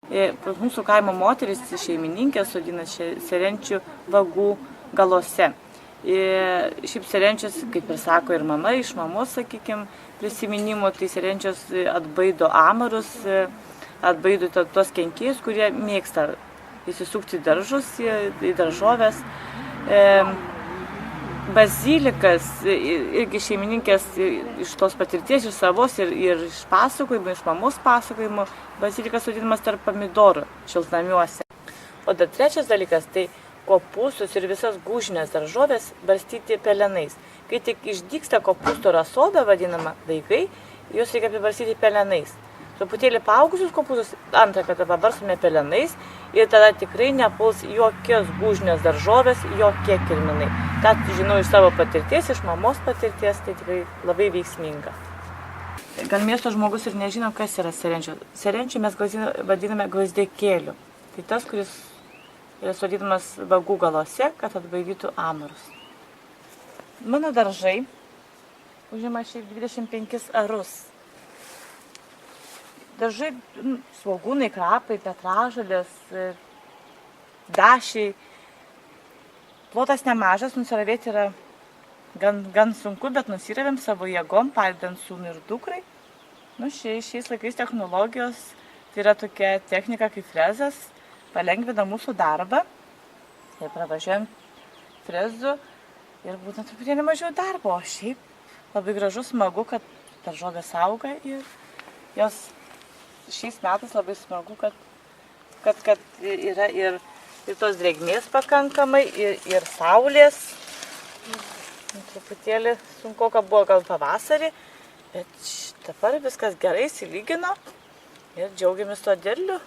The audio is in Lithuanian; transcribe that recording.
Mūsų kaimo moteris šeimininkės sodina serenčių vagų galuose. Šiaip serenčios, kaip ir sako ir mama, iš mamos, sakykime, prisiminimo, tai serenčios atbaido amarus, atbaido tos kenkėjus, kurie mėgsta įsisukti daržus, į daržovės. Bazilikas, irgi šeimininkės iš tos patirties, iš savos ir iš pasakojimų, iš mamos pasakojimų, bazilikas sodinamas tarp pomidorų šiltnamiuose. O dar trečias dalykas, tai kopūstus ir visas gūžinės daržovės barstyti pelenais. Kai tik išdygsta kopūstų rasoda, vadinama, daigai, juos reikia apibarstyti pelenais. Truputėlį paaugusius kopūstus antrą kartą pabarstome pelenais ir tada tikrai nepuls jokios gūžinės daržovės, jokie kirminai. Tą žinau iš savo patirties, iš mamos patirties, tai tikrai labai veiksminga. Gal miesto žmogus ir nežino, kas yra serenčių. Serenčių mes vadiname gvazdikėliu. Tai tas, kuris yra sodinamas vagų galuose, kad atbaidytų amarus. Mano daržai užima šiaip 25 arus. Daržai, svogūnai, krapai, petražolės, dašiai. Plotas nemažas, nusiravėti yra gan sunku, bet nusiravėm savo jėgom, padedant sūnui ir dukrai. Šiais laikais technologijos, tai yra tokia technika kaip frezas, palengvina mūsų darbą. Ir pravažiuojam frezu ir būtent truputėlį mažiau darbo. O šiaip labai gražu, smagu, kad daržovės auga ir jos šiais metais labai smagu, kad yra ir tos drėgmės pakankamai, ir saulės. Truputėlį sunku, kad buvo gal pavasarį, bet dabar viskas gerai įsilygino ir džiaugiamės tuo derliu.